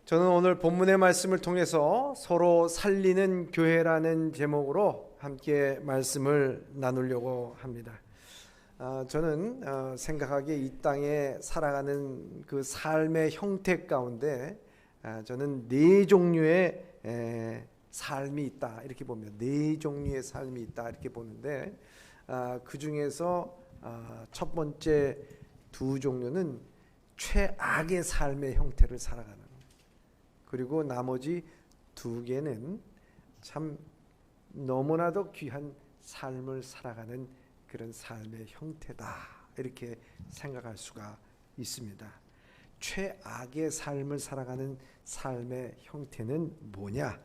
저는 오늘 본문의 말씀을 통해서 서로 살리는 교회라는 제목으로 함께 말씀을 나누려고 합니다. 저는 생각하기에 이 땅에 살아가는 그 삶의 형태 가운데 저는 네 종류의 삶이 있다 이렇게 봅니다. 네 종류의 삶이 있다 이렇게 보는데 그 중에서 첫 번째 두 종류는 최악의 삶의 형태를 살아가는, 그리고 나머지 두 개는 참 너무나도 귀한 삶을 살아가는 그런 삶의 형태다 이렇게 생각할 수가 있습니다. 최악의 삶을 살아가는 삶의 형태는 뭐냐?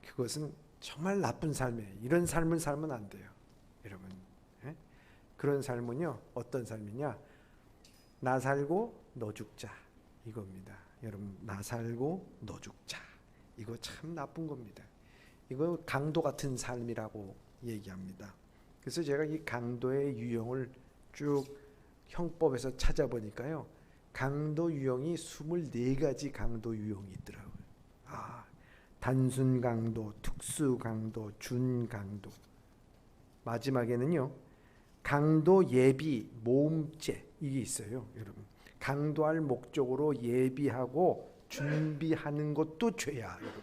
그것은 정말 나쁜 삶이에요. 이런 삶을 살면 안 돼요, 여러분. 그런 삶은요, 어떤 삶이냐? 나 살고 너 죽자 이겁니다. 여러분, 나 살고 너 죽자, 이거 참 나쁜 겁니다. 이거 강도 같은 삶이라고 얘기합니다. 그래서 제가 이 강도의 유형을 쭉 형법에서 찾아보니까요, 강도 유형이 24가지 강도 유형이 있더라고요. 단순 강도, 특수 강도, 준 강도, 마지막에는요 강도 예비 모음죄, 이게 있어요. 여러분, 강도할 목적으로 예비하고 준비하는 것도 죄야, 여러분.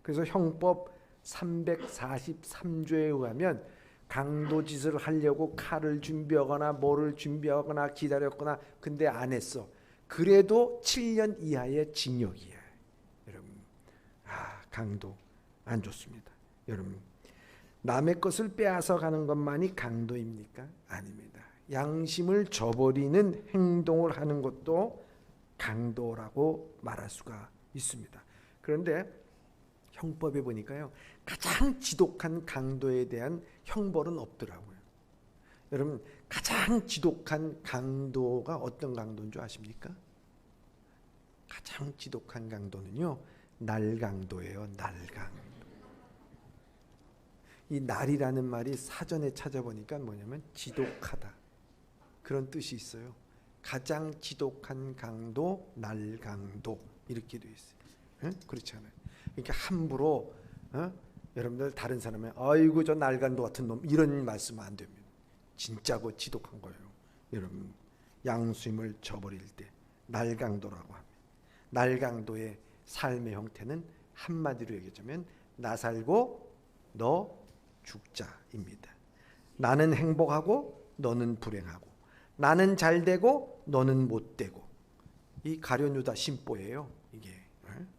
그래서 형법 343조에 의하면 강도짓을 하려고 칼을 준비하거나 뭐를 준비하거나 기다렸거나 근데 안 했어, 그래도 7년 이하의 징역이에요, 여러분. 강도 안 좋습니다. 여러분, 남의 것을 빼앗아 가는 것만이 강도입니까? 아닙니다. 양심을 저버리는 행동을 하는 것도 강도라고 말할 수가 있습니다. 그런데 형법에 보니까요, 가장 지독한 강도에 대한 형벌은 없더라고요. 여러분, 가장 지독한 강도가 어떤 강도인 줄 아십니까? 가장 지독한 강도는요, 날강도예요. 날강도. 이 날이라는 말이 사전에 찾아보니까 뭐냐면 지독하다, 그런 뜻이 있어요. 가장 지독한 강도, 날강도, 이렇게 되어 있어요. 그렇잖아요. 그러니까 함부로 여러분들 다른 사람의 아이고 저 날강도 같은 놈, 이런 말씀 안 됩니다. 진짜고 지독한 거예요. 여러분, 양심을 저버릴 때 날강도라고 합니다. 날강도의 삶의 형태는 한마디로 얘기하자면 나 살고 너 죽자입니다. 나는 행복하고 너는 불행하고, 나는 잘되고 너는 못되고, 이 가룟유다 심보예요, 이게.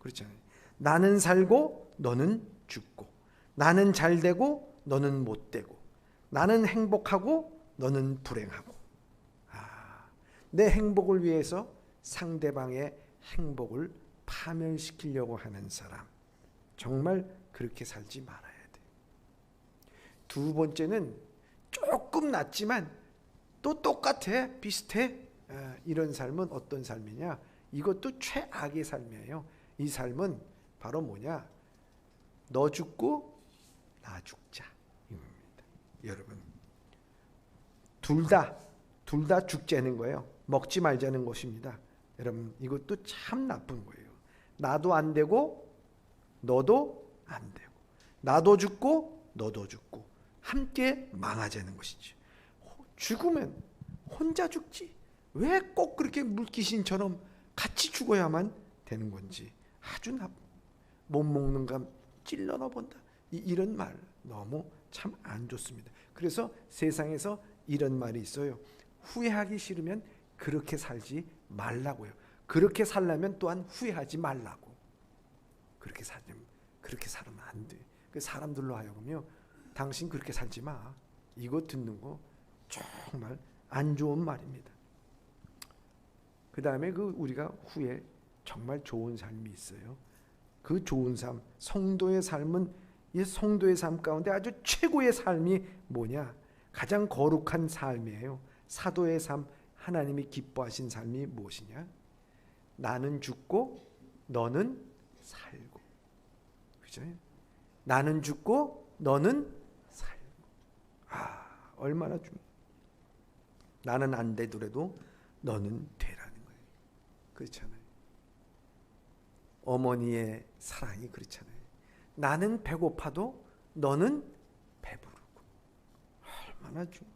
그렇잖아요. 나는 살고 너는 죽고, 나는 잘되고 너는 못되고, 나는 행복하고 너는 불행하고. 내 행복을 위해서 상대방의 행복을 파멸시키려고 하는 사람, 정말 그렇게 살지 말아야 돼. 두 번째는 조금 낫지만 또 똑같아, 비슷해. 이런 삶은 어떤 삶이냐? 이것도 최악의 삶이에요. 이 삶은 바로 뭐냐? 너 죽고 나 죽자 이겁니다. 여러분, 둘 다 죽자는 거예요. 먹지 말자는 것입니다. 여러분, 이것도 참 나쁜 거예요. 나도 안 되고 너도 안 되고, 나도 죽고 너도 죽고, 함께 망하자는 것이지. 죽으면 혼자 죽지, 왜 꼭 그렇게 물귀신처럼 같이 죽어야만 되는 건지. 아주 나쁜, 못 먹는 감 찔러 넣어본다, 이런 말 너무 참 안 좋습니다. 그래서 세상에서 이런 말이 있어요. 후회하기 싫으면 그렇게 살지 말라고요. 그렇게 살려면 또한 후회하지 말라고. 그렇게 살면 안 돼. 그 사람들로 하여금요, 당신 그렇게 살지 마, 이거 듣는 거 정말 안 좋은 말입니다. 그 다음에 우리가 후에 정말 좋은 삶이 있어요. 그 좋은 삶, 성도의 삶은, 이 성도의 삶 가운데 아주 최고의 삶이 뭐냐? 가장 거룩한 삶이에요. 사도의 삶, 하나님이 기뻐하신 삶이 무엇이냐? 나는 죽고 너는 살고. 그죠? 나는 죽고 너는 살고. 얼마나 나는 안 되더라도 너는 되라는 거예요. 그렇잖아요. 어머니의 사랑이 그렇잖아요. 나는 배고파도 너는 배부르고, 얼마나 좋아.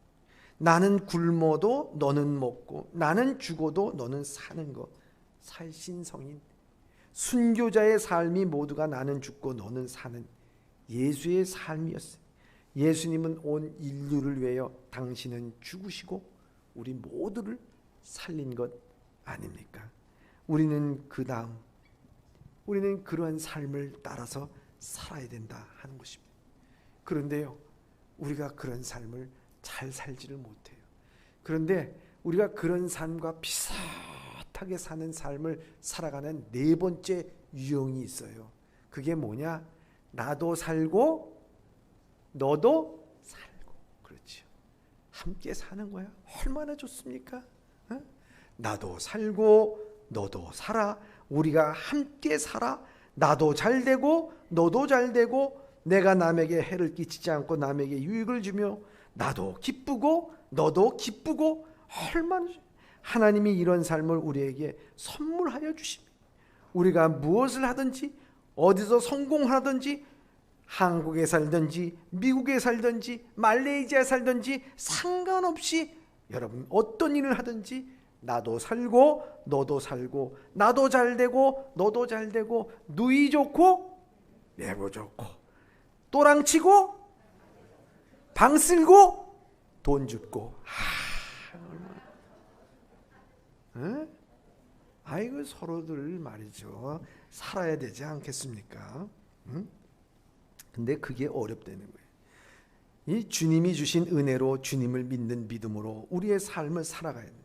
나는 굶어도 너는 먹고, 나는 죽어도 너는 사는 것. 살신성인 순교자의 삶이 모두가 나는 죽고 너는 사는 예수의 삶이었어요. 예수님은 온 인류를 위하여 당신은 죽으시고 우리 모두를 살린 것 아닙니까? 우리는 그 다음 우리는 그러한 삶을 따라서 살아야 된다 하는 것입니다. 그런데요, 우리가 그런 삶을 잘 살지를 못해요. 그런데 우리가 그런 삶과 비슷하게 사는 삶을 살아가는 네 번째 유형이 있어요. 그게 뭐냐? 나도 살고 너도 살고. 그렇죠. 함께 사는 거야. 얼마나 좋습니까? 어? 나도 살고 너도 살아. 우리가 함께 살아. 나도 잘 되고 너도 잘 되고, 내가 남에게 해를 끼치지 않고 남에게 유익을 주며 나도 기쁘고 너도 기쁘고. 얼마나 하나님이 이런 삶을 우리에게 선물하여 주십니다. 우리가 무엇을 하든지, 어디서 성공하든지, 한국에 살든지 미국에 살든지 말레이시아에 살든지 상관없이 여러분 어떤 일을 하든지 나도 살고 너도 살고, 나도 잘 되고 너도 잘 되고, 누이 좋고 내부 좋고, 또랑치고 방 쓸고 돈 줍고. 아이고, 서로들 말이죠, 살아야 되지 않겠습니까? 근데 그게 어렵다는 거예요. 이 주님이 주신 은혜로 주님을 믿는 믿음으로 우리의 삶을 살아가야 돼요.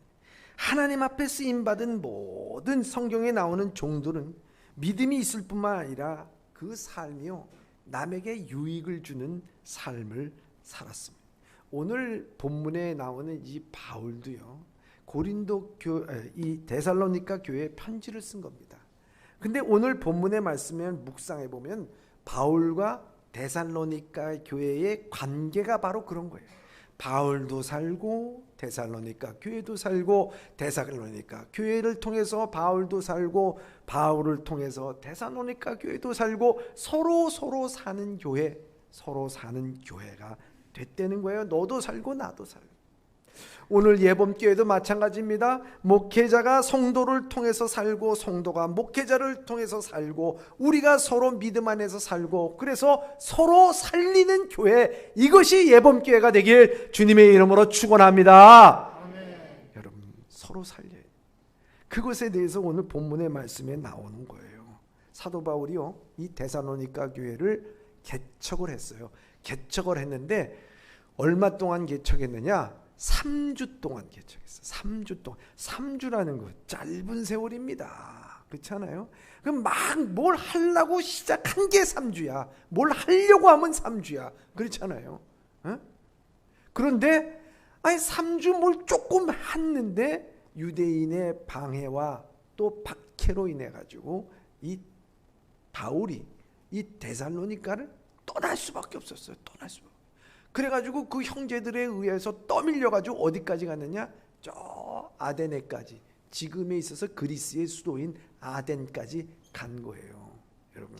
하나님 앞에 쓰임받은 모든 성경에 나오는 종들은 믿음이 있을 뿐만 아니라 그 삶이요, 남에게 유익을 주는 삶을 살았습니다. 오늘 본문에 나오는 이 바울도요, 이 데살로니가 교회에 편지를 쓴 겁니다. 근데 오늘 본문의 말씀을 묵상해 보면 바울과 데살로니가 교회의 관계가 바로 그런 거예요. 바울도 살고 데살로니가 교회도 살고, 데살로니가 교회를 통해서 바울도 살고, 바울을 통해서 데살로니가 교회도 살고, 서로 사는 교회, 서로 사는 교회가 됐다는 거예요. 너도 살고 나도 살고. 오늘 예범교회도 마찬가지입니다. 목회자가 성도를 통해서 살고, 성도가 목회자를 통해서 살고, 우리가 서로 믿음 안에서 살고, 그래서 서로 살리는 교회, 이것이 예범교회가 되길 주님의 이름으로 축원합니다. 아멘. 여러분, 서로 살려요. 그것에 대해서 오늘 본문의 말씀에 나오는 거예요. 사도 바울이요, 이 데살로니가 교회를 개척을 했어요. 개척을 했는데 얼마 동안 개척했느냐? 3주 동안 개척했어. 3주 동안. 3주라는 거 짧은 세월입니다. 그렇잖아요? 그럼 막 뭘 하려고 시작한 게 3주야. 뭘 하려고 하면 3주야. 그렇잖아요? 어? 그런데 3주 뭘 조금 했는데 유대인의 방해와 또 박해로 인해 가지고 이 바울이 이 데살로니가를 떠날 수밖에 없었어요. 떠날 수밖에. 그래가지고 그 형제들에 의해서 떠밀려가지고 어디까지 갔느냐? 저 아데네까지, 지금에 있어서 그리스의 수도인 아덴까지 간 거예요. 여러분,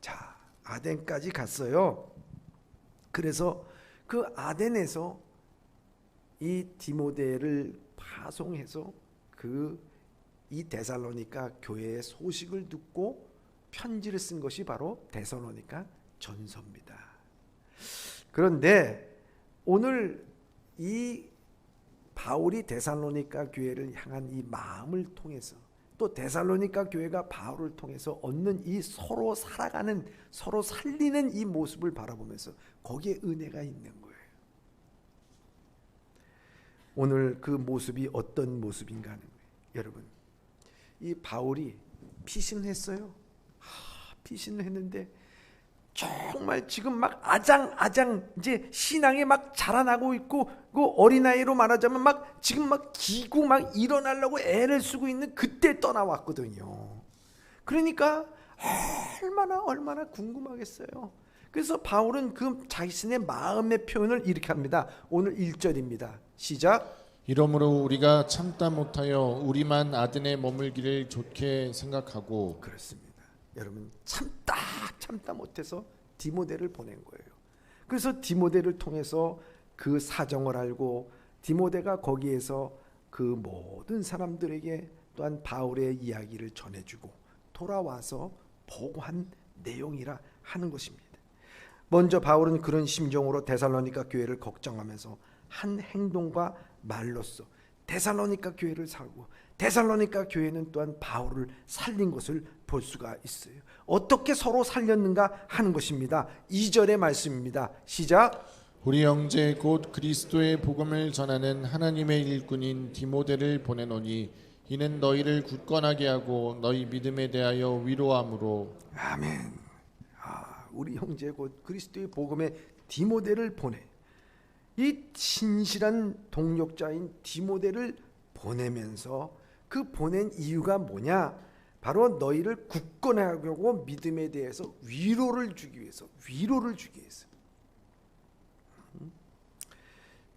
자, 아덴까지 갔어요. 그래서 그 아덴에서 이 디모데를 파송해서 이 데살로니가 교회의 소식을 듣고 편지를 쓴 것이 바로 데살로니가 전서입니다. 그런데 오늘 이 바울이 데살로니가 교회를 향한 이 마음을 통해서, 또 데살로니가 교회가 바울을 통해서 얻는 이 서로 살아가는, 서로 살리는 이 모습을 바라보면서 거기에 은혜가 있는 거예요. 오늘 그 모습이 어떤 모습인가 하는 거예요. 여러분, 이 바울이 피신을 했어요. 피신을 했는데 정말 지금 막 아장 이제 신앙에 막 자라나고 있고, 그 어린아이로 말하자면 막 지금 막 기고 막 일어나려고 애를 쓰고 있는 그때 떠나왔거든요. 그러니까 얼마나 궁금하겠어요. 그래서 바울은 그 자신의 마음의 표현을 이렇게 합니다. 오늘 1절입니다. 시작. 이러므로 우리가 참다 못하여 우리만 아덴에 머물기를 좋게 생각하고. 그렇습니다. 여러분, 참다 못해서 디모데를 보낸 거예요. 그래서 디모데를 통해서 그 사정을 알고 디모데가 거기에서 그 모든 사람들에게 또한 바울의 이야기를 전해주고 돌아와서 보고한 내용이라 하는 것입니다. 먼저 바울은 그런 심정으로 데살로니가 교회를 걱정하면서 한 행동과 말로써 데살로니가 교회를 살고 데살로니가 교회는 또한 바울을 살린 것을 볼 수가 있어요. 어떻게 서로 살렸는가 하는 것입니다. 2절의 말씀입니다. 시작. 우리 형제 곧 그리스도의 복음을 전하는 하나님의 일꾼인 디모데를 보내노니 이는 너희를 굳건하게 하고 너희 믿음에 대하여 위로함으로. 아멘. 우리 형제 곧 그리스도의 복음의 디모데를 보내. 이 신실한 동역자인 디모데를 보내면서 그 보낸 이유가 뭐냐? 바로 너희를 굳건하게 하고 믿음에 대해서 위로를 주기 위해서.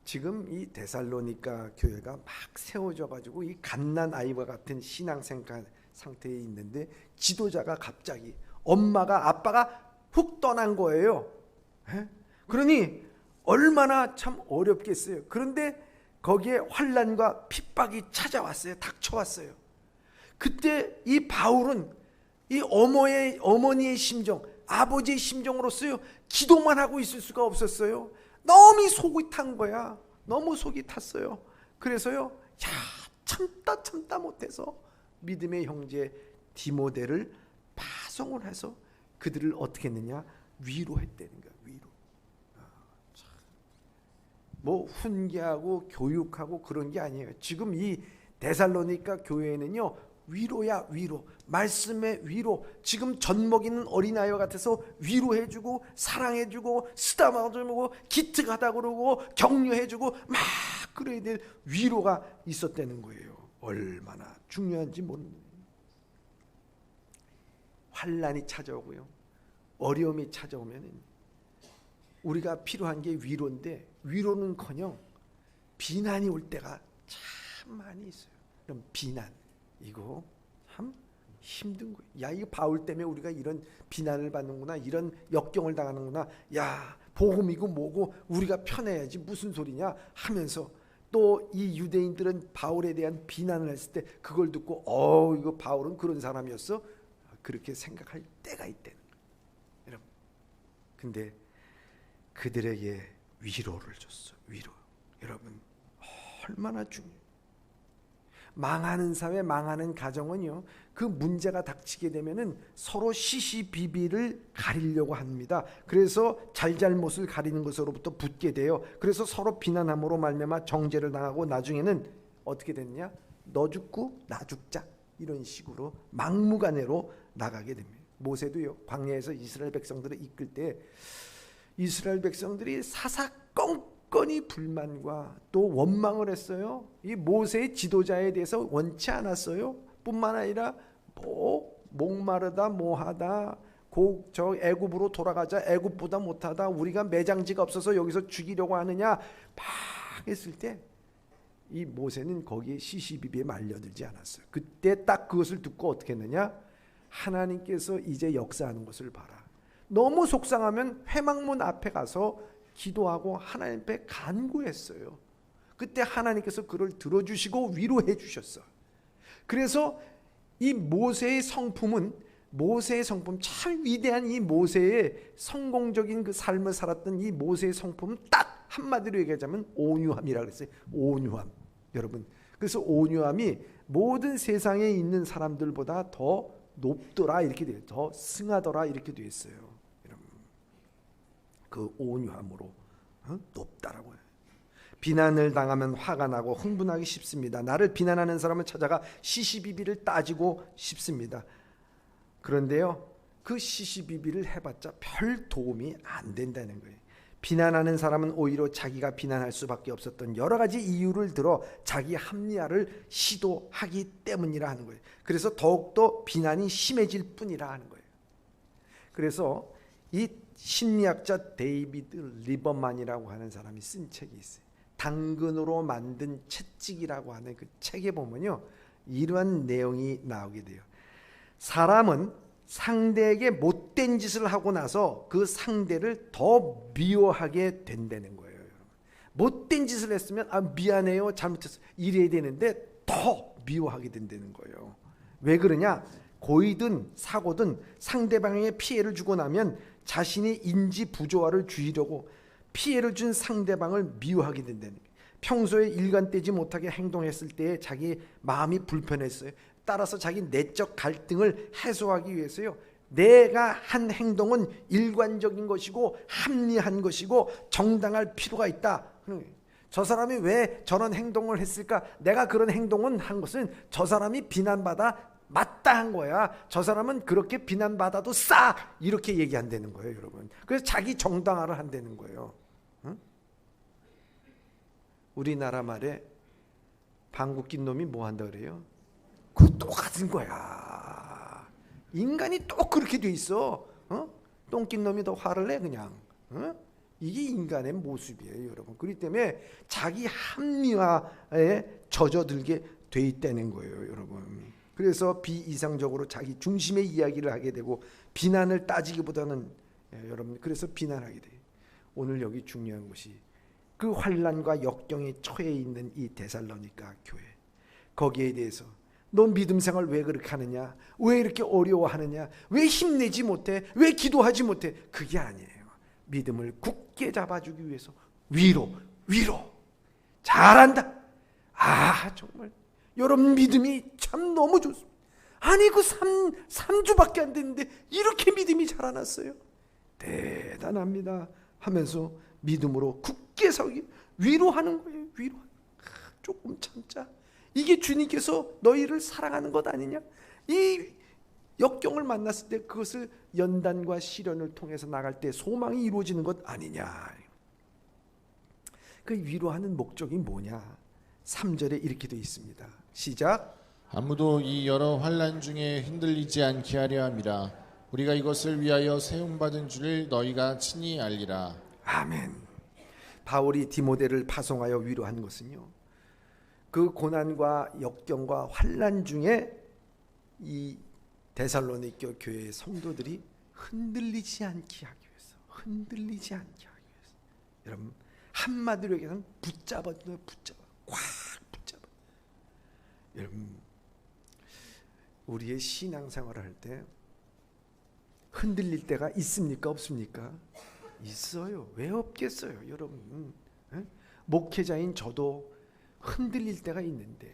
지금 이 데살로니가 교회가 막 세워져 가지고 이 갓난 아이와 같은 신앙 상태에 있는데 지도자가 갑자기 엄마가 아빠가 훅 떠난 거예요. 그러니 얼마나 참 어렵겠어요. 그런데 거기에 환난과 핍박이 찾아왔어요. 닥쳐왔어요. 그때 이 바울은 이 어머니의 심정, 아버지의 심정으로서요, 기도만 하고 있을 수가 없었어요. 너무 속이 탄 거야. 너무 속이 탔어요. 그래서요, 참다 못해서 믿음의 형제 디모데를 파송을 해서 그들을 어떻게 했느냐? 위로했다는 거야. 위로. 뭐 훈계하고 교육하고 그런 게 아니에요. 지금 이 데살로니가 교회는요, 위로야 위로. 말씀의 위로. 지금 젖먹이는 어린아이와 같아서 위로해주고 사랑해주고 쓰다마주고 기특하다 그러고 격려해주고 막 그래야 될 위로가 있었다는 거예요. 얼마나 중요한지 모르는 거예요. 환난이 찾아오고요, 어려움이 찾아오면 우리가 필요한 게 위로인데 위로는커녕 비난이 올 때가 참 많이 있어요. 그럼 비난, 이거 참 힘든 거예요. 야, 이거 바울 때문에 우리가 이런 비난을 받는구나, 이런 역경을 당하는구나, 야 복음이고 뭐고 우리가 편해야지 무슨 소리냐 하면서, 또 이 유대인들은 바울에 대한 비난을 했을 때 그걸 듣고 이거 바울은 그런 사람이었어? 그렇게 생각할 때가 있대는 거예요. 여러분, 근데 그들에게 위로를 줬어. 위로. 여러분, 얼마나 중요해요. 망하는 사회, 망하는 가정은요, 그 문제가 닥치게 되면은 서로 시시비비를 가리려고 합니다. 그래서 잘잘못을 가리는 것으로부터 붙게 돼요. 그래서 서로 비난함으로 말미암아 정죄를 당하고 나중에는 어떻게 됐냐? 너 죽고 나 죽자, 이런 식으로 막무가내로 나가게 됩니다. 모세도요, 광야에서 이스라엘 백성들을 이끌 때 이스라엘 백성들이 사사건건이 불만과 또 원망을 했어요. 이 모세의 지도자에 대해서 원치 않았어요. 뿐만 아니라 목마르다 뭐하다, 저 애굽으로 돌아가자, 애굽보다 못하다, 우리가 매장지가 없어서 여기서 죽이려고 하느냐 막 했을 때 이 모세는 거기에 시시비비에 말려들지 않았어요. 그때 딱 그것을 듣고 어떻게 했느냐? 하나님께서 이제 역사하는 것을 봐라. 너무 속상하면 회막문 앞에 가서 기도하고 하나님 앞에 간구했어요. 그때 하나님께서 그를 들어주시고 위로해 주셨어. 그래서 이 모세의 성품, 참 위대한 이 모세의 성공적인 그 삶을 살았던 이 모세의 성품은 딱 한마디로 얘기하자면 온유함이라고 그랬어요. 온유함. 여러분, 그래서 온유함이 모든 세상에 있는 사람들보다 더 높더라 이렇게 돼요. 더 승하더라 이렇게 되어 있어요. 여러분, 그 온유함으로 높다라고 해요. 비난을 당하면 화가 나고 흥분하기 쉽습니다. 나를 비난하는 사람을 찾아가 시시비비를 따지고 싶습니다. 그런데요, 그 시시비비를 해봤자 별 도움이 안 된다는 거예요. 비난하는 사람은 오히려 자기가 비난할 수밖에 없었던 여러 가지 이유를 들어 자기 합리화를 시도하기 때문이라 하는 거예요. 그래서 더욱더 비난이 심해질 뿐이라 하는 거예요. 그래서 이 심리학자 데이비드 리버만이라고 하는 사람이 쓴 책이 있어요. 당근으로 만든 채찍이라고 하는 그 책에 보면요, 이러한 내용이 나오게 돼요. 사람은 상대에게 못된 짓을 하고 나서 그 상대를 더 미워하게 된다는 거예요. 못된 짓을 했으면 미안해요, 잘못했어, 이래야 되는데 더 미워하게 된다는 거예요. 왜 그러냐? 고의든 사고든 상대방에게 피해를 주고 나면 자신이 인지 부조화를 주의려고 피해를 준 상대방을 미워하게 된다는 거예요. 평소에 일관되지 못하게 행동했을 때 자기 마음이 불편했어요. 따라서 자기 내적 갈등을 해소하기 위해서요, 내가 한 행동은 일관적인 것이고 합리한 것이고 정당할 필요가 있다. 저 사람이 왜 저런 행동을 했을까? 내가 그런 행동은 한 것은 저 사람이 비난받아 마땅한 거야. 저 사람은 그렇게 비난받아도 싸, 이렇게 얘기한다는 거예요, 여러분. 그래서 자기 정당화를 한다는 거예요. 응? 우리나라 말에 방귀 낀 놈이 뭐 한다 그래요? 그거 똑같은 거야. 인간이 또 그렇게 돼 있어. 똥 낀 놈이 더 화를 내 그냥. 이게 인간의 모습이에요, 여러분. 그렇기 때문에 자기 합리화에 젖어들게 돼 있다는 거예요, 여러분. 그래서 비이상적으로 자기 중심의 이야기를 하게 되고 비난을 따지기보다는, 여러분, 그래서 비난하게 돼요. 오늘 여기 중요한 것이 그 환난과 역경에 처해 있는 이 데살로니가 교회, 거기에 대해서 너 믿음 생활 왜 그렇게 하느냐, 왜 이렇게 어려워하느냐, 왜 힘내지 못해, 왜 기도하지 못해, 그게 아니에요. 믿음을 굳게 잡아주기 위해서 위로 잘한다. 정말 여러분 믿음이 참 너무 좋습니다. 아니 그 3주밖에 안 됐는데 이렇게 믿음이 자라났어요. 대단합니다 하면서 믿음으로 굳게 서기, 위로하는 거예요. 조금 참자. 이게 주님께서 너희를 사랑하는 것 아니냐. 이 역경을 만났을 때 그것을 연단과 시련을 통해서 나갈 때 소망이 이루어지는 것 아니냐. 그 위로하는 목적이 뭐냐? 3절에 이렇게 되어 있습니다. 시작. 아무도 이 여러 환난 중에 흔들리지 않게 하려 함이라. 우리가 이것을 위하여 세움받은 줄을 너희가 친히 알리라. 아멘. 바울이 디모데를 파송하여 위로한 것은요, 그 고난과 역경과 환난 중에 이 데살로니가 교회의 성도들이 흔들리지 않게 하기 위해서, 여러분 한마디로 얘기하면 꽉 붙잡아. 여러분 우리의 신앙생활을 할 때 흔들릴 때가 있습니까, 없습니까? 있어요. 왜 없겠어요, 여러분. 목회자인 저도 흔들릴 때가 있는데,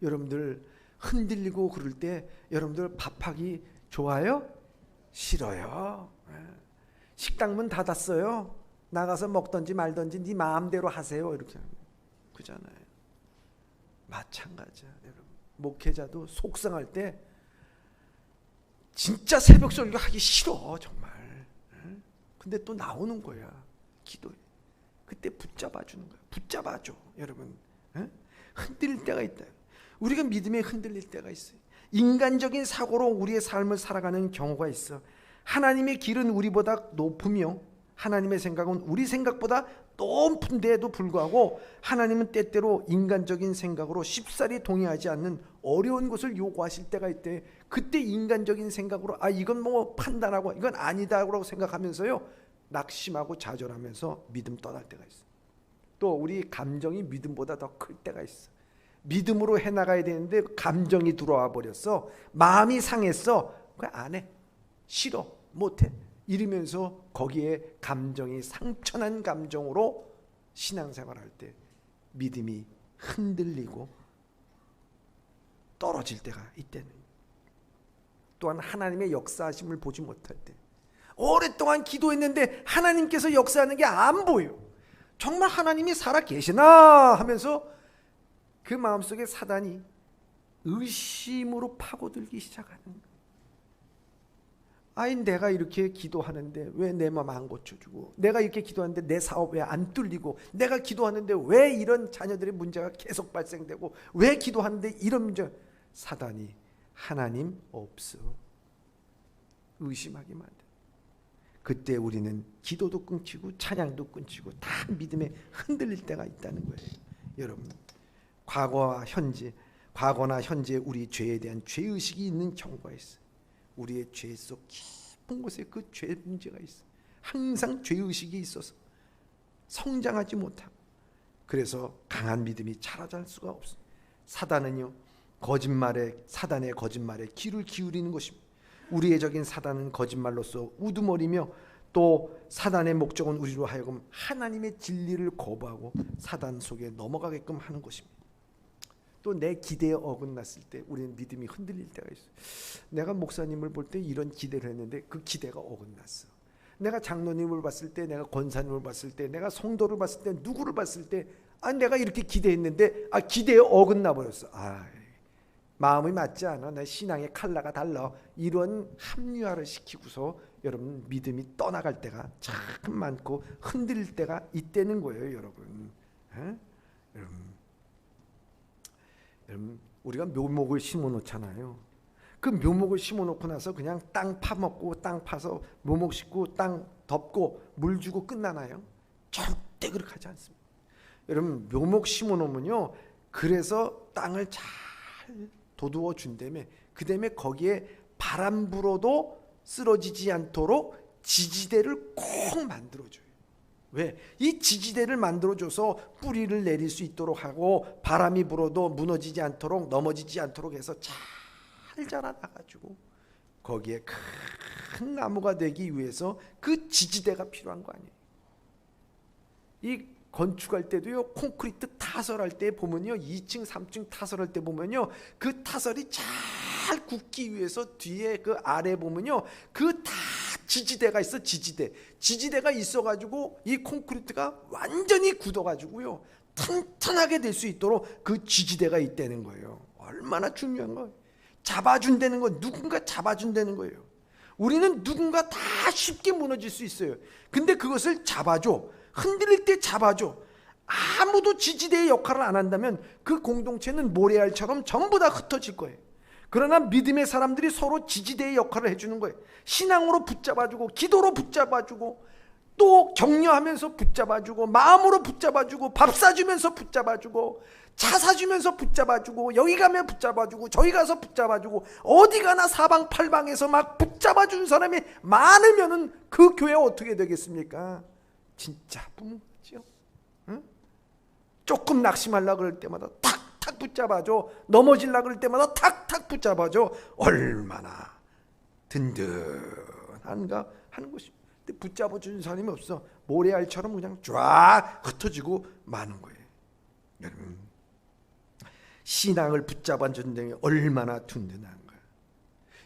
여러분들 흔들리고 그럴 때 여러분들 밥하기 좋아요? 싫어요. 식당 문 닫았어요. 나가서 먹든지 말든지 네 마음대로 하세요. 이렇게 그잖아요. 마찬가지야, 여러분. 목회자도 속상할 때 진짜 새벽 설교 하기 싫어, 정말. 근데 또 나오는 거야, 기도에. 그때 붙잡아 주는 거야. 붙잡아줘, 여러분. 흔들릴 때가 있다. 우리가 믿음에 흔들릴 때가 있어요. 인간적인 사고로 우리의 삶을 살아가는 경우가 있어. 하나님의 길은 우리보다 높으며 하나님의 생각은 우리 생각보다 높은데도 불구하고 하나님은 때때로 인간적인 생각으로 쉽사리 동의하지 않는 어려운 것을 요구하실 때가 있대. 그때 인간적인 생각으로 이건 뭐 판단하고 이건 아니다라고 생각하면서요, 낙심하고 좌절하면서 믿음 떠날 때가 있어. 또 우리 감정이 믿음보다 더 클 때가 있어. 믿음으로 해나가야 되는데 감정이 들어와 버렸어. 마음이 상했어. 그거 안 해. 싫어. 못해. 이러면서 거기에 감정이 상처난 감정으로 신앙생활할 때 믿음이 흔들리고 떨어질 때가 있다는. 또한 하나님의 역사하심을 보지 못할 때, 오랫동안 기도했는데 하나님께서 역사하는 게 안 보여. 정말 하나님이 살아 계시나 하면서 그 마음속에 사단이 의심으로 파고들기 시작하는 거예요. 내가 이렇게 기도하는데 왜 내 마음 안 고쳐주고, 내가 이렇게 기도하는데 내 사업 왜 안 뚫리고, 내가 기도하는데 왜 이런 자녀들의 문제가 계속 발생되고, 왜 기도하는데 이런 문제. 사단이 하나님 없어 의심하게 만든. 그때 우리는 기도도 끊기고 찬양도 끊기고 다 믿음에 흔들릴 때가 있다는 거예요. 여러분, 과거나 현재 우리 죄에 대한 죄의식이 있는 경우가 있어요. 우리의 죄 속 깊은 곳에 그 죄 문제가 있어요. 항상 죄의식이 있어서 성장하지 못하고, 그래서 강한 믿음이 자라날 수가 없어요. 사단의 거짓말에 귀를 기울이는 것입니다. 우리의 적인 사단은 거짓말로서 우두머리며, 또 사단의 목적은 우리로 하여금 하나님의 진리를 거부하고 사단 속에 넘어가게끔 하는 것입니다. 또 내 기대에 어긋났을 때 우리는 믿음이 흔들릴 때가 있어요. 내가 목사님을 볼 때 이런 기대를 했는데 그 기대가 어긋났어. 내가 장로님을 봤을 때, 내가 권사님을 봤을 때, 내가 성도를 봤을 때, 누구를 봤을 때, 내가 이렇게 기대했는데 기대에 어긋나 버렸어. 마음이 맞지 않아. 내 신앙의 컬러가 달라. 이런 합리화를 시키고서 여러분 믿음이 떠나갈 때가 참 많고 흔들릴 때가 있다는 거예요, 여러분. 여러분, 우리가 묘목을 심어 놓잖아요. 그 묘목을 심어 놓고 나서 그냥 땅 파먹고, 땅 파서 묘목 심고, 땅 덮고 물 주고 끝나나요? 절대 그렇게 하지 않습니다. 여러분, 묘목 심어 놓으면요, 그래서 땅을 잘 도두어 준 다음에, 그 다음에 거기에 바람 불어도 쓰러지지 않도록 지지대를 꼭 만들어줘요. 왜? 이 지지대를 만들어줘서 뿌리를 내릴 수 있도록 하고, 바람이 불어도 무너지지 않도록, 넘어지지 않도록 해서 잘 자라나가지고 거기에 큰 나무가 되기 위해서 그 지지대가 필요한 거 아니에요. 이 건축할 때도요, 콘크리트 타설할 때 보면요, 2층 3층 타설할 때 보면요, 그 타설이 잘 굳기 위해서 뒤에 그 아래 보면요, 그 다 지지대가 있어. 지지대가 있어가지고 이 콘크리트가 완전히 굳어가지고요, 튼튼하게 될 수 있도록 그 지지대가 있다는 거예요. 얼마나 중요한 거예요. 잡아준다는 거, 누군가 잡아준다는 거예요. 우리는 누군가 다 쉽게 무너질 수 있어요. 근데 그것을 잡아줘. 흔들릴 때 잡아줘. 아무도 지지대의 역할을 안 한다면 그 공동체는 모래알처럼 전부 다 흩어질 거예요. 그러나 믿음의 사람들이 서로 지지대의 역할을 해주는 거예요. 신앙으로 붙잡아주고, 기도로 붙잡아주고, 또 격려하면서 붙잡아주고, 마음으로 붙잡아주고, 밥 사주면서 붙잡아주고, 차 사주면서 붙잡아주고, 여기 가면 붙잡아주고, 저기 가서 붙잡아주고, 어디 가나 사방팔방에서 막 붙잡아준 사람이 많으면은 그 교회 어떻게 되겠습니까? 진짜 부모죠. 응? 조금 낙심하려고 그럴 때마다 탁탁 붙잡아줘. 넘어지려고 그럴 때마다 탁탁 붙잡아줘. 얼마나 든든한가 하는 것입니다. 근데 붙잡아주는 사람이 없어. 모래알처럼 그냥 쫙 흩어지고 마는 거예요. 여러분, 신앙을 붙잡아주는 데 얼마나 든든한가.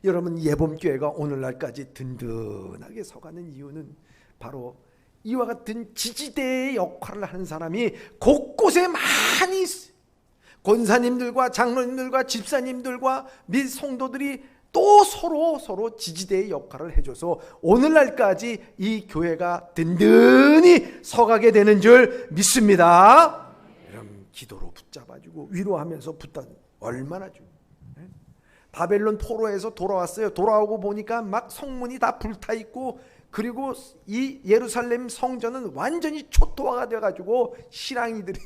여러분, 예범교회가 오늘날까지 든든하게 서가는 이유는 바로 이와 같은 지지대의 역할을 하는 사람이 곳곳에 많이 있어요. 권사님들과 장로님들과 집사님들과 및 성도들이 또 서로 지지대의 역할을 해줘서 오늘날까지 이 교회가 든든히 서가게 되는 줄 믿습니다. 여러분, 기도로 붙잡아주고 위로하면서 얼마나 중요해요. 바벨론 포로에서 돌아왔어요. 돌아오고 보니까 막 성문이 다 불타있고, 그리고 이 예루살렘 성전은 완전히 초토화가 돼가지고 신앙이들이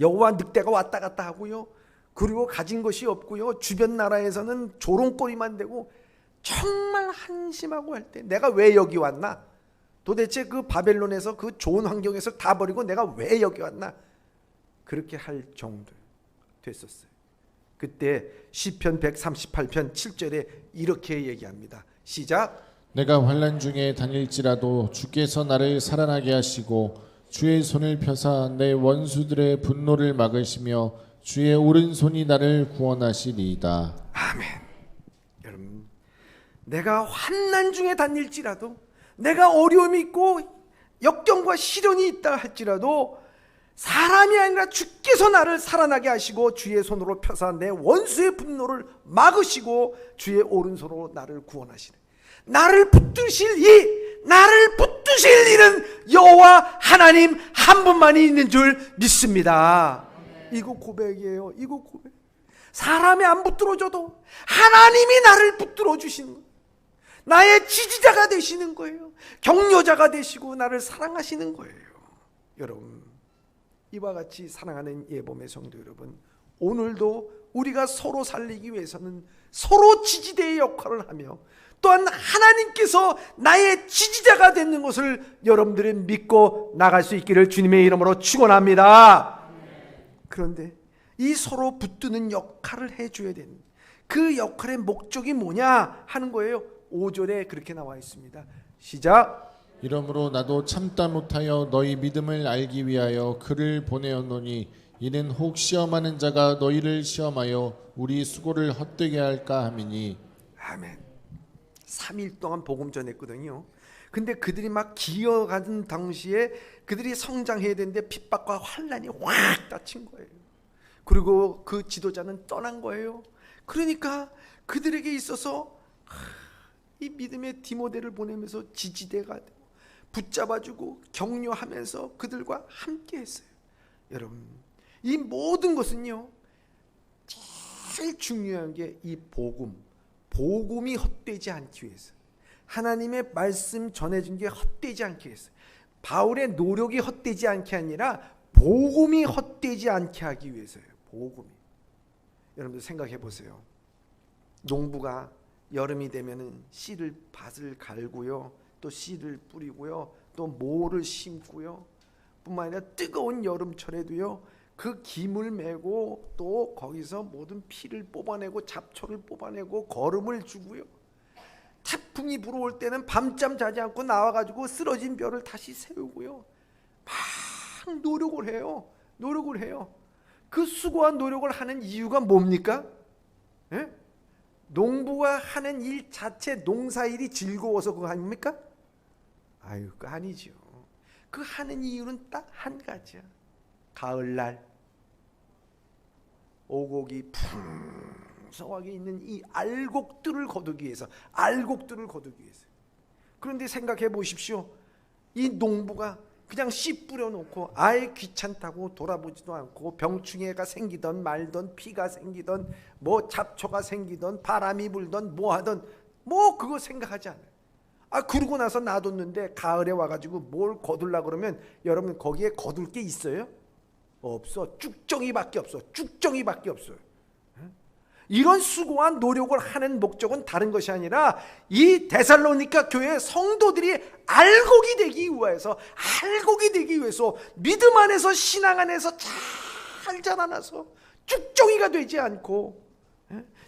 여호와 늑대가 왔다 갔다 하고요, 그리고 가진 것이 없고요, 주변 나라에서는 조롱거리만 되고, 정말 한심하고 할 때 내가 왜 여기 왔나? 도대체 그 바벨론에서 그 좋은 환경에서 다 버리고 내가 왜 여기 왔나? 그렇게 할 정도 됐었어요. 그때 시편 138편 7절에 이렇게 얘기합니다. 시작. 내가 환난 중에 다닐지라도 주께서 나를 살아나게 하시고 주의 손을 펴사 내 원수들의 분노를 막으시며 주의 오른손이 나를 구원하시리이다. 아멘. 여러분, 내가 환난 중에 다닐지라도, 내가 어려움이 있고 역경과 시련이 있다 할지라도, 사람이 아니라 주께서 나를 살아나게 하시고 주의 손으로 펴사 내 원수의 분노를 막으시고 주의 오른손으로 나를 구원하시네. 나를 붙드실 일은 여호와 하나님 한 분만이 있는 줄 믿습니다. 이거 고백이에요. 이거 고백. 사람이 안 붙들어줘도 하나님이 나를 붙들어 주시는 거예요. 나의 지지자가 되시는 거예요. 격려자가 되시고 나를 사랑하시는 거예요. 여러분, 이와 같이 사랑하는 예범의 성도 여러분, 오늘도 우리가 서로 살리기 위해서는 서로 지지대의 역할을 하며 또한 하나님께서 나의 지지자가 되는 것을 여러분들이 믿고 나갈 수 있기를 주님의 이름으로 축원합니다. 그런데 이 서로 붙드는 역할을 해줘야 되는 그 역할의 목적이 뭐냐 하는 거예요. 5절에 그렇게 나와 있습니다. 시작. 이러므로 나도 참다 못하여 너희 믿음을 알기 위하여 그를 보내었노니 이는 혹 시험하는 자가 너희를 시험하여 우리 수고를 헛되게 할까 함이니. 아멘. 3일 동안 복음 전했거든요. 근데 그들이 막 기어가는 당시에 그들이 성장해야 되는데 핍박과 환난이 확 닥친 거예요. 그리고 그 지도자는 떠난 거예요. 그러니까 그들에게 있어서 이 믿음의 디모데를 보내면서 지지대가 되고 붙잡아주고 격려하면서 그들과 함께 했어요. 여러분, 이 모든 것은요, 제일 중요한 게 이 복음이 헛되지 않기 위해서, 하나님의 말씀 전해준 게 헛되지 않기 위해서, 바울의 노력이 헛되지 않게 아니라 복음이 헛되지 않게 하기 위해서예요. 복음이. 여러분들 생각해 보세요. 농부가 여름이 되면은 씨를 밭을 갈고요, 또 씨를 뿌리고요, 또 모를 심고요, 뿐만 아니라 뜨거운 여름철에도요 그 김을 메고 또 거기서 모든 피를 뽑아내고 잡초를 뽑아내고 거름을 주고요, 태풍이 불어올 때는 밤잠 자지 않고 나와가지고 쓰러진 벼를 다시 세우고요, 막 노력을 해요. 그 수고한 노력을 하는 이유가 뭡니까? 예? 농부가 하는 일 자체, 농사일이 즐거워서 그거 아닙니까? 아유, 그거 아니죠. 그 하는 이유는 딱 한 가지야. 가을날 오곡이 풍성하게 있는 이 알곡들을 거두기 위해서. 그런데 생각해 보십시오. 이 농부가 그냥 씨 뿌려놓고 아예 귀찮다고 돌아보지도 않고 병충해가 생기던 말던 피가 생기던 뭐 잡초가 생기던 바람이 불던 뭐 하던 뭐 그거 생각하지 않아요. 그러고 나서 놔뒀는데 가을에 와가지고 뭘 거둘라 그러면 여러분 거기에 거둘 게 있어요? 없어. 쭉정이밖에 없어요. 이런 수고한 노력을 하는 목적은 다른 것이 아니라 이 데살로니가 교회 성도들이 알곡이 되기 위해서 믿음 안에서 신앙 안에서 잘 자라나서 쭉정이가 되지 않고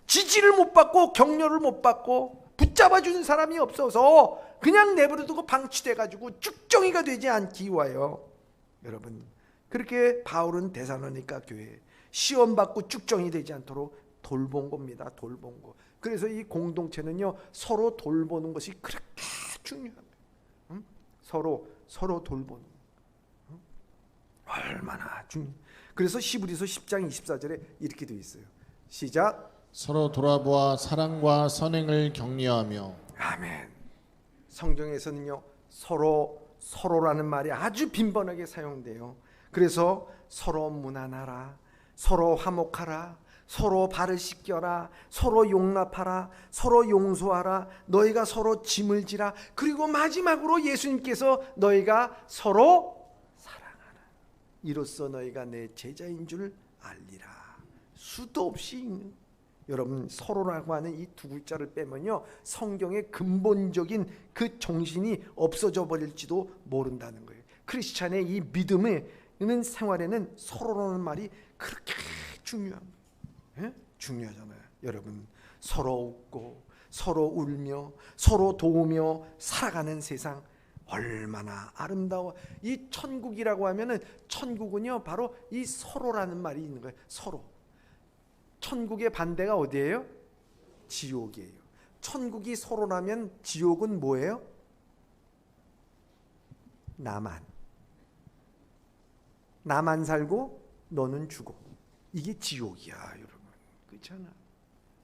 지지를 못 받고 격려를 못 받고 붙잡아주는 사람이 없어서 그냥 내버려두고 방치돼가지고 쭉정이가 되지 않기 위하여. 여러분, 그렇게 바울은 데살로니가 교회에 시험받고 쭉정이 되지 않도록 돌본 겁니다. 돌본 거. 그래서 이 공동체는요, 서로 돌보는 것이 그렇게 중요합니다. 서로 돌보는 거. 얼마나 중요해. 그래서 히브리서 10장 24절에 이렇게 되어 있어요. 시작. 서로 돌아보아 사랑과 선행을 격려하며. 아멘. 성경에서는요, 서로라는 말이 아주 빈번하게 사용돼요. 그래서 서로 무난하라, 서로 화목하라, 서로 발을 씻겨라, 서로 용납하라, 서로 용서하라, 너희가 서로 짐을 지라. 그리고 마지막으로 예수님께서 너희가 서로 사랑하라. 이로써 너희가 내 제자인 줄 알리라. 수도 없이 있는. 여러분, 서로라고 하는 이 두 글자를 빼면요, 성경의 근본적인 그 정신이 없어져 버릴지도 모른다는 거예요. 크리스찬의 이 믿음의 생활에는 서로라는 말이 그렇게 중요합니다. 중요하잖아요. 여러분, 서로 웃고 서로 울며 서로 도우며 살아가는 세상 얼마나 아름다워. 이 천국이라고 하면은, 천국은요 바로 이 서로라는 말이 있는 거예요. 서로. 천국의 반대가 어디예요? 지옥이에요. 천국이 서로라면 지옥은 뭐예요? 나만 살고 너는 죽어. 이게 지옥이야, 여러분. 그렇잖아.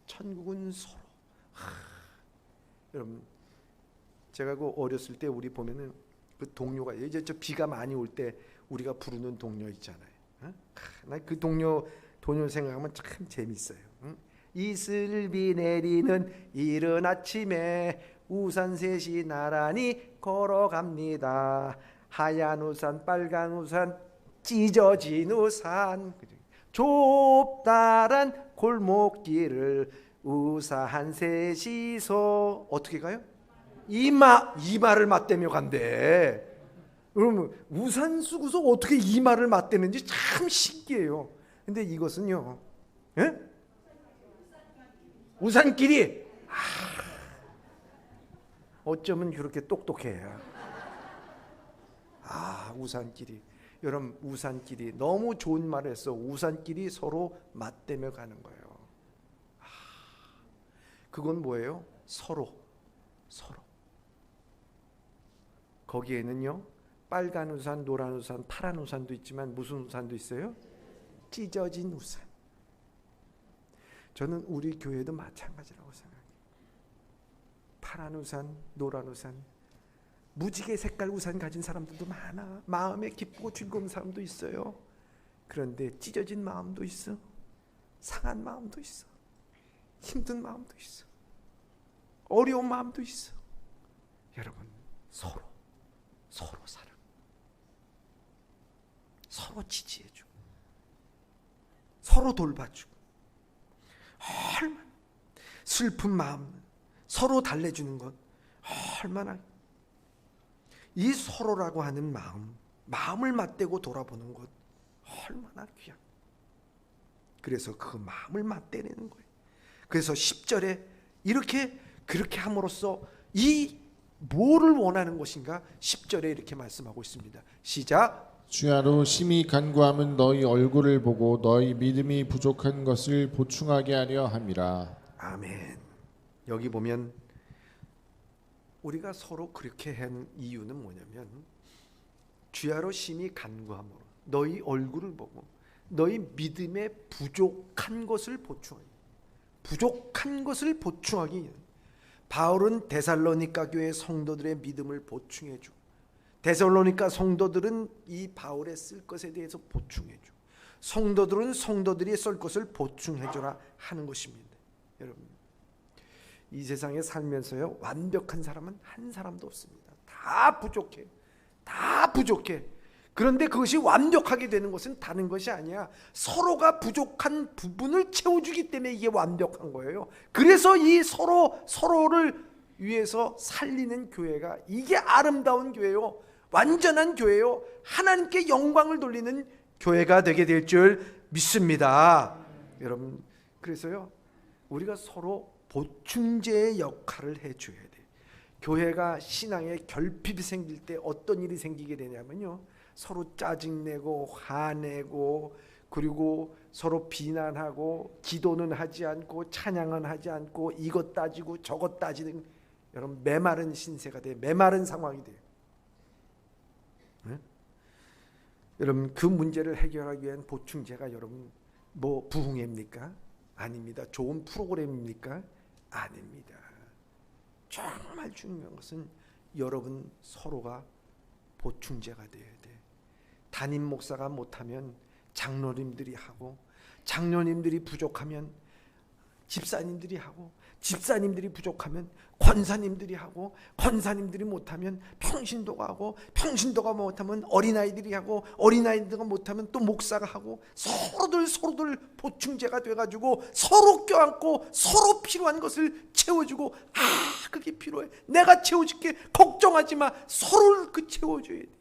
천국은 서로. 여러분, 제가 그 어렸을 때 우리 보면은 그 동료가, 이제 저 비가 많이 올 때 우리가 부르는 동료 있잖아요. 나 그 동료 생각하면 참 재밌어요. 이슬비 내리는 이른 아침에 우산 셋이 나란히 걸어갑니다. 하얀 우산, 빨간 우산, 찢어진 우산. 좁다란 골목길을 우산 셋이서 어떻게 가요? 이마를 맞대며 간대. 그러면 우산 쓰고서 어떻게 이마를 맞대는지 참 신기해요. 근데 이것은요, 예? 우산끼리 어쩌면 그렇게 똑똑해요. 우산끼리. 여러분, 우산끼리 너무 좋은 말을 했어. 우산끼리 서로 맞대며 가는 거예요. 그건 뭐예요? 서로. 거기에는요, 빨간 우산, 노란 우산, 파란 우산도 있지만 무슨 우산도 있어요? 찢어진 우산. 저는 우리 교회도 마찬가지라고 생각해요. 파란 우산, 노란 우산, 무지개 색깔 우산 가진 사람들도 많아. 마음에 기쁘고 즐거운 사람도 있어요. 그런데 찢어진 마음도 있어. 상한 마음도 있어. 힘든 마음도 있어. 어려운 마음도 있어. 여러분, 서로 사랑, 서로 지지해주고, 서로 돌봐주고, 얼마나 슬픈 마음 서로 달래주는 것, 얼마나 이 서로라고 하는 마음을 맞대고 돌아보는 것 얼마나 귀한. 그래서 그 마음을 맞대내는 거예요. 그래서 10절에 그렇게 함으로써 이 뭐를 원하는 것인가? 10절에 이렇게 말씀하고 있습니다. 시작. 주야로 심히 간구함은 너희 얼굴을 보고 너희 믿음이 부족한 것을 보충하게 하려 함이라. 아멘. 여기 보면 우리가 서로 그렇게 한 이유는 뭐냐면, 주야로 심히 간구함으로 너희 얼굴을 보고 너희 믿음의 부족한 것을 보충하기. 바울은 데살로니가 교회 성도들의 믿음을 보충해주고, 데살로니가 성도들은 이 바울의 쓸 것에 대해서 보충해주고, 성도들은 성도들이 쓸 것을 보충해줘라 하는 것입니다. 여러분, 이 세상에 살면서요, 완벽한 사람은 한 사람도 없습니다. 다 부족해. 그런데 그것이 완벽하게 되는 것은 다른 것이 아니야. 서로가 부족한 부분을 채워주기 때문에 이게 완벽한 거예요. 그래서 이 서로를 위해서 살리는 교회가, 이게 아름다운 교회요, 완전한 교회요, 하나님께 영광을 돌리는 교회가 되게 될 줄 믿습니다. 여러분, 그래서요, 우리가 서로 보충제의 역할을 해줘야 돼. 교회가 신앙에 결핍이 생길 때 어떤 일이 생기게 되냐면요, 서로 짜증내고 화내고, 그리고 서로 비난하고, 기도는 하지 않고 찬양은 하지 않고, 이것 따지고 저것 따지는, 여러분, 메마른 신세가 돼. 메마른 상황이 돼요. 네? 여러분, 그 문제를 해결하기 위한 보충제가 여러분 뭐 부흥회입니까? 아닙니다. 좋은 프로그램입니까? 아닙니다. 정말 중요한 것은 여러분 서로가 보충제가 돼야 돼. 담임 목사가 못하면 장로님들이 하고, 장로님들이 부족하면 집사님들이 하고, 집사님들이 부족하면 권사님들이 하고, 권사님들이 못하면 평신도가 하고, 평신도가 못하면 어린아이들이 하고, 어린아이들가 못하면 또 목사가 하고, 서로들 보충제가 돼가지고 서로 껴안고 서로 필요한 것을 채워주고, 그게 필요해, 내가 채워줄게, 걱정하지 마, 서로를 채워줘야 돼.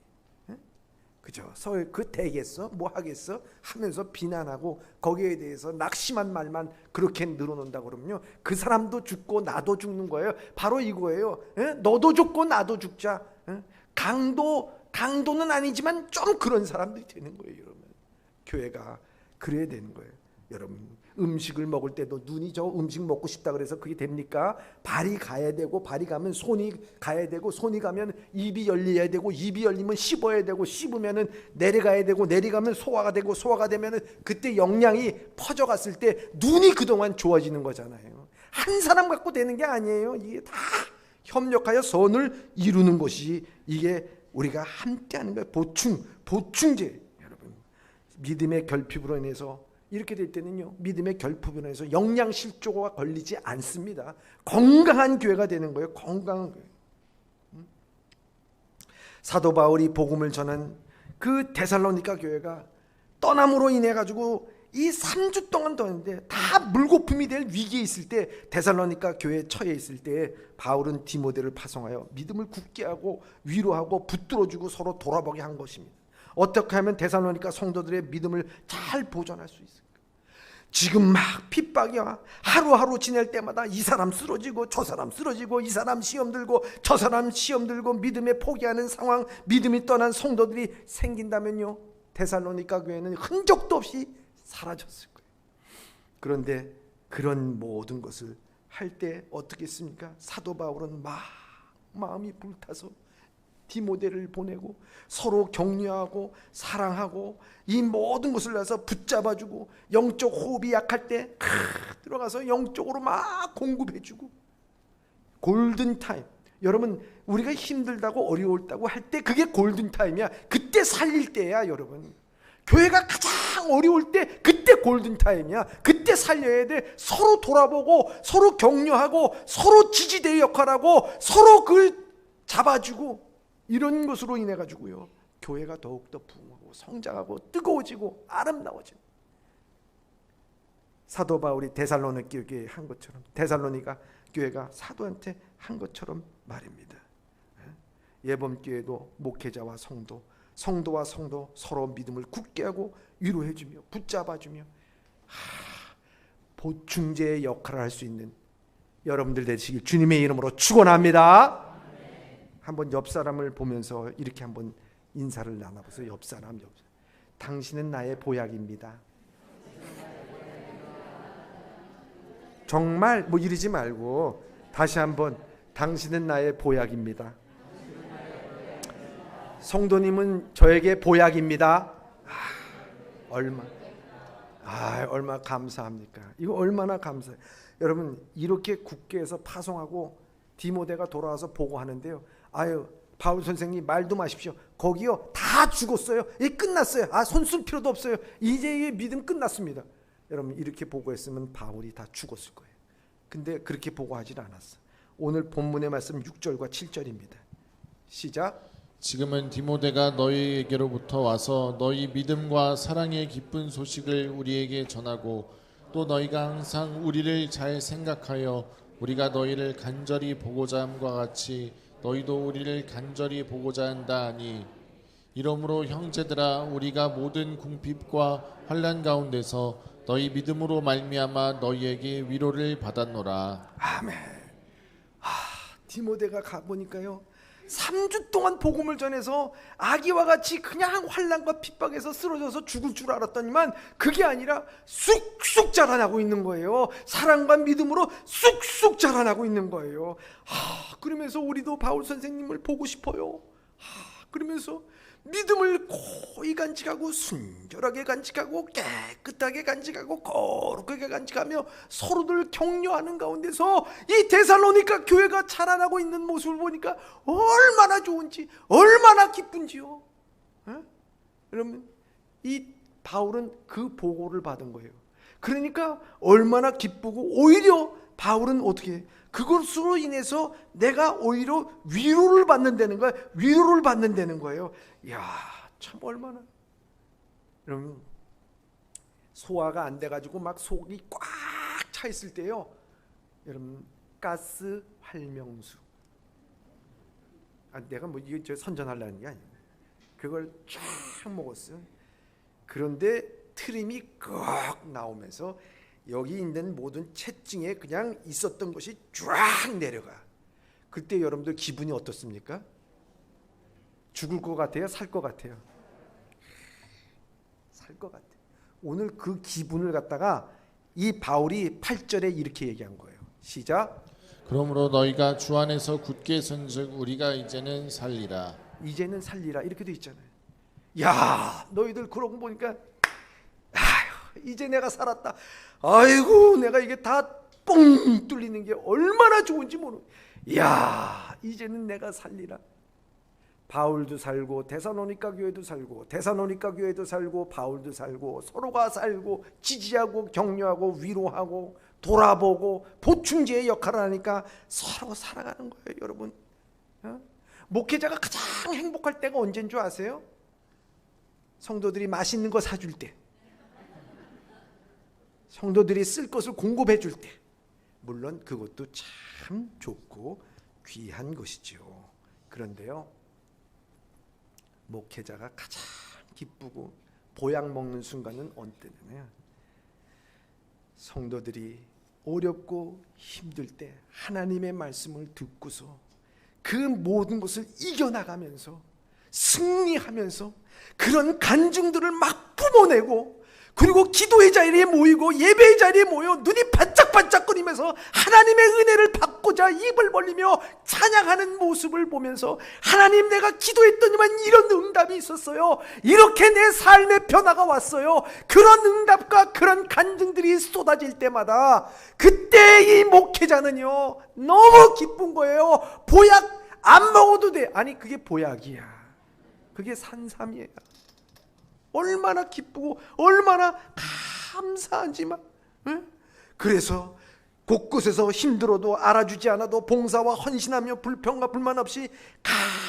그죠? 서로 되겠어? 뭐 하겠어? 하면서 비난하고 거기에 대해서 낙심한 말만 그렇게 늘어놓는다 그러면요, 그 사람도 죽고 나도 죽는 거예요. 바로 이거예요. 너도 죽고 나도 죽자. 강도는 아니지만 좀 그런 사람들이 되는 거예요. 여러분, 교회가 그래야 되는 거예요. 여러분, 음식을 먹을 때도 눈이 저 음식 먹고 싶다 그래서 그게 됩니까? 발이 가야 되고, 발이 가면 손이 가야 되고, 손이 가면 입이 열려야 되고, 입이 열리면 씹어야 되고, 씹으면은 내려가야 되고, 내려가면 소화가 되고, 소화가 되면은 그때 영양이 퍼져갔을 때 눈이 그동안 좋아지는 거잖아요. 한 사람 갖고 되는 게 아니에요. 이게 다 협력하여 선을 이루는 것이, 이게 우리가 함께하는 거예요. 보충제. 여러분, 믿음의 결핍으로 인해서 이렇게 될 때는요, 믿음의 결핍으로 영양실조가 걸리지 않습니다. 건강한 교회가 되는 거예요. 건강한 교회. 사도 바울이 복음을 전한 그 데살로니가 교회가 떠남으로 인해 가지고 이 3주 동안 떠났는데 다 물거품이 될 위기에 있을 때, 데살로니가 교회에 처해 있을 때 바울은 디모데를 파송하여 믿음을 굳게 하고 위로하고 붙들어주고 서로 돌아보게 한 것입니다. 어떻게 하면 데살로니가 성도들의 믿음을 잘 보존할 수 있을까? 지금 막 핍박이야. 하루하루 지낼 때마다 이 사람 쓰러지고 저 사람 쓰러지고 이 사람 시험 들고 저 사람 시험 들고 믿음에 포기하는 상황, 믿음이 떠난 성도들이 생긴다면요, 데살로니가 교회는 흔적도 없이 사라졌을 거예요. 그런데 그런 모든 것을 할 때 어떻게 했습니까? 사도 바울은 마음이 불타서 디모데를 보내고 서로 격려하고 사랑하고 이 모든 것을 내서 붙잡아주고, 영적 호흡이 약할 때 들어가서 영적으로 막 공급해주고, 골든타임. 여러분, 우리가 힘들다고 어려웠다고 할 때 그게 골든타임이야. 그때 살릴 때야. 여러분, 교회가 가장 어려울 때 그때 골든타임이야. 그때 살려야 돼. 서로 돌아보고 서로 격려하고 서로 지지대의 역할하고 서로 그 잡아주고, 이런 것으로 인해 가지고요, 교회가 더욱더 부흥하고 성장하고 뜨거워지고 아름다워지고, 사도 바울이 데살로니가 교회에 한 것처럼 데살로니가 교회가 사도한테 한 것처럼 말입니다. 예범교회도 목회자와 성도와 성도 서로 믿음을 굳게 하고 위로해주며 붙잡아주며 보충제의 역할을 할 수 있는 여러분들 되시길 주님의 이름으로 축원합니다. 한번 옆 사람을 보면서 이렇게 한번 인사를 나눠보세요. 옆 사람. 당신은 나의 보약입니다. 정말 뭐 이러지 말고 다시 한번, 당신은 나의 보약입니다. 성도님은 저에게 보약입니다. 얼마 감사합니까? 이거 얼마나 감사해요. 여러분, 이렇게 국회에서 파송하고 디모데가 돌아와서 보고하는데요, 바울 선생님 말도 마십시오. 거기요 다 죽었어요. 끝났어요. 손 쓸 필요도 없어요. 이제 믿음 끝났습니다. 여러분, 이렇게 보고했으면 바울이 다 죽었을 거예요. 근데 그렇게 보고하지 않았어. 오늘 본문의 말씀 6절과 7절입니다. 시작. 지금은 디모데가 너희에게로부터 와서 너희 믿음과 사랑의 기쁜 소식을 우리에게 전하고, 또 너희가 항상 우리를 잘 생각하여 우리가 너희를 간절히 보고자 함과 같이 너희도 우리를 간절히 보고자 한다 하니, 이러므로 형제들아, 우리가 모든 궁핍과 환난 가운데서 너희 믿음으로 말미암아 너희에게 위로를 받았노라. 아멘. 디모데가 가보니까요, 3주 동안 복음을 전해서 아기와 같이 그냥 환난과 핍박에서 쓰러져서 죽을 줄 알았더니만 그게 아니라 쑥쑥 자라나고 있는 거예요. 사랑과 믿음으로 쑥쑥 자라나고 있는 거예요. 그러면서 우리도 바울 선생님을 보고 싶어요. 그러면서 믿음을 고이 간직하고 순결하게 간직하고 깨끗하게 간직하고 거룩하게 간직하며 서로들 격려하는 가운데서 이 데살로니가 교회가 자라나고 있는 모습을 보니까 얼마나 좋은지, 얼마나 기쁜지요. 여러분, 이 바울은 그 보고를 받은 거예요. 그러니까 얼마나 기쁘고, 오히려 바울은 어떻게 해? 그것으로 인해서 내가 오히려 위로를 받는다는 거예요. 위로를 받는다는 거예요. 이야, 참 얼마나. 여러분, 소화가 안 돼가지고 막 속이 꽉 차 있을 때요, 여러분, 가스 활명수. 내가 뭐 이거 선전하려는 게 아니에요. 그걸 쫙 먹었어요. 그런데 트림이 꺽 나오면서 여기 있는 모든 체증에 그냥 있었던 것이 쫙 내려가. 그때 여러분들 기분이 어떻습니까? 죽을 것 같아요? 살 것 같아요? 살 것 같아요. 오늘 그 기분을 갖다가 이 바울이 8절에 이렇게 얘기한 거예요. 시작. 그러므로 너희가 주 안에서 굳게 선즉 우리가 이제는 살리라. 이제는 살리라 이렇게 돼 있잖아요. 야, 너희들 그러고 보니까 이제 내가 살았다. 아이고, 내가 이게 다 뻥 뚫리는 게 얼마나 좋은지 모르. 야, 이제는 내가 살리라. 바울도 살고 데살로니가 교회도 살고 데살로니가 교회도 살고 바울도 살고 서로가 살고 지지하고 격려하고 위로하고 돌아보고 보충제의 역할을 하니까 서로 살아가는 거예요, 여러분. 목회자가 가장 행복할 때가 언제인 줄 아세요? 성도들이 맛있는 거 사줄 때, 성도들이 쓸 것을 공급해 줄 때, 물론 그것도 참 좋고 귀한 것이죠. 그런데요, 목회자가 가장 기쁘고 보약 먹는 순간은 언제냐면 성도들이 어렵고 힘들 때 하나님의 말씀을 듣고서 그 모든 것을 이겨나가면서 승리하면서 그런 간증들을 막 뿜어내고, 그리고 기도의 자리에 모이고 예배의 자리에 모여 눈이 반짝반짝거리면서 하나님의 은혜를 받고자 입을 벌리며 찬양하는 모습을 보면서, 하나님, 내가 기도했더니만 이런 응답이 있었어요, 이렇게 내 삶의 변화가 왔어요, 그런 응답과 그런 간증들이 쏟아질 때마다 그때 이 목회자는요 너무 기쁜 거예요. 보약 안 먹어도 돼. 아니, 그게 보약이야. 그게 산삼이에요. 얼마나 기쁘고 얼마나 감사한지만. 그래서 곳곳에서 힘들어도 알아주지 않아도 봉사와 헌신하며 불평과 불만 없이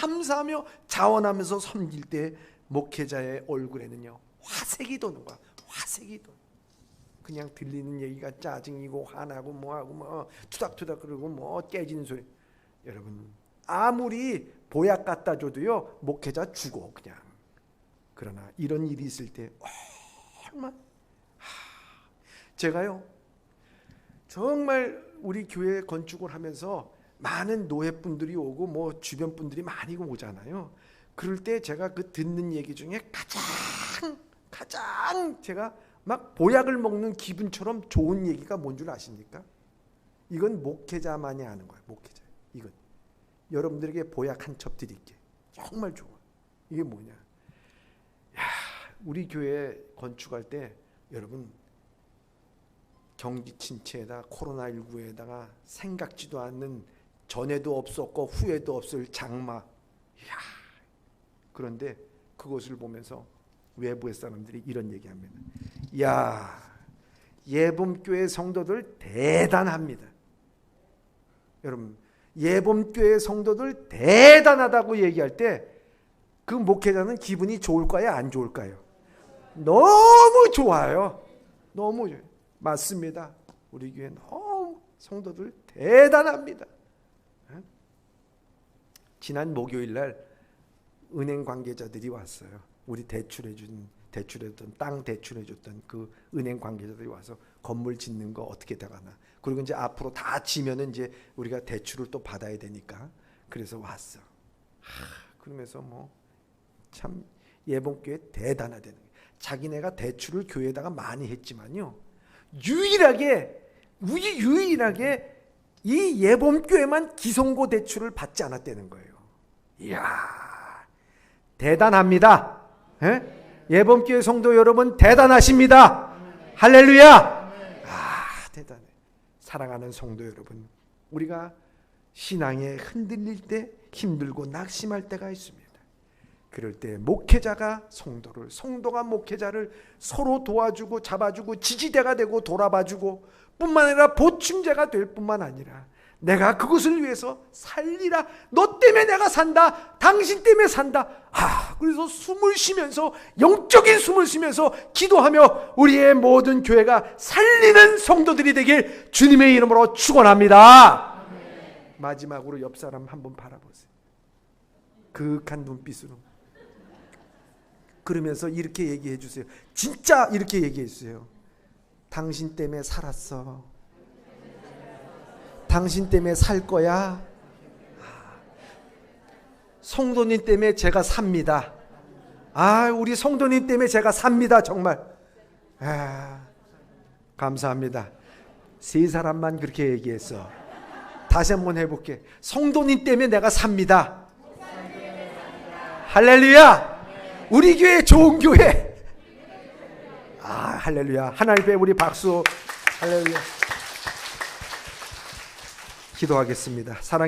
감사하며 자원하면서 섬길 때 목회자의 얼굴에는요 화색이 도는 거야. 화색이 도. 그냥 들리는 얘기가 짜증이고 화나고 뭐하고 뭐 투닥투닥 그러고 뭐 깨지는 소리. 여러분, 아무리 보약 갖다 줘도요 목회자 죽어 그냥. 그러나 이런 일이 있을 때 얼마나 제가요 정말 우리 교회 건축을 하면서 많은 노회분들이 오고 뭐 주변 분들이 많이 오잖아요. 그럴 때 제가 그 듣는 얘기 중에 가장 제가 막 보약을 먹는 기분처럼 좋은 얘기가 뭔 줄 아십니까? 이건 목회자만이 아는 거예요. 목회자. 이건 여러분들에게 보약 한 첩 드릴게. 정말 좋아. 이게 뭐냐? 야, 우리 교회 건축할 때 여러분 경기 침체에다 코로나19에다가 생각지도 않는 전에도 없었고 후에도 없을 장마. 이야, 그런데 그것을 보면서 외부의 사람들이 이런 얘기합니다. 야, 예범교회 성도들 대단합니다. 여러분, 예범교회 성도들 대단하다고 얘기할 때 그 목회자는 기분이 좋을까요? 안 좋을까요? 너무 좋아요. 너무 좋아요. 맞습니다. 우리 교회 너무 성도들 대단합니다. 지난 목요일 날 은행 관계자들이 왔어요. 우리 대출해줬던 땅 대출해줬던 그 은행 관계자들이 와서 건물 짓는 거 어떻게 돼가나. 그리고 이제 앞으로 다 지면은 이제 우리가 대출을 또 받아야 되니까 그래서 왔어. 그러면서 뭐 참 예봉교회 대단하다는 거예요. 자기네가 대출을 교회에다가 많이 했지만요. 유일하게 이 예범교회만 기성고 대출을 받지 않았다는 거예요. 이야, 대단합니다. 예범교회 성도 여러분 대단하십니다. 할렐루야. 대단해. 사랑하는 성도 여러분, 우리가 신앙에 흔들릴 때, 힘들고 낙심할 때가 있습니다. 그럴 때 목회자가 성도가 목회자를 서로 도와주고 잡아주고 지지대가 되고 돌아봐주고 뿐만 아니라 보충제가 될 뿐만 아니라 내가 그것을 위해서 살리라. 너 때문에 내가 산다. 당신 때문에 산다. 그래서 숨을 쉬면서, 영적인 숨을 쉬면서 기도하며 우리의 모든 교회가 살리는 성도들이 되길 주님의 이름으로 축원합니다. 마지막으로 옆 사람 한번 바라보세요. 그윽한 눈빛으로. 그러면서 이렇게 얘기해 주세요. 진짜 이렇게 얘기해 주세요. 당신 때문에 살았어. 당신 때문에 살 거야. 성도님 때문에 제가 삽니다. 우리 성도님 때문에 제가 삽니다. 정말. 감사합니다. 세 사람만 그렇게 얘기했어. 다시 한번 해볼게. 성도님 때문에 내가 삽니다. 할렐루야. 우리 교회 좋은 교회. 할렐루야. 하나님 우리 박수. 할렐루야. 기도하겠습니다. 사랑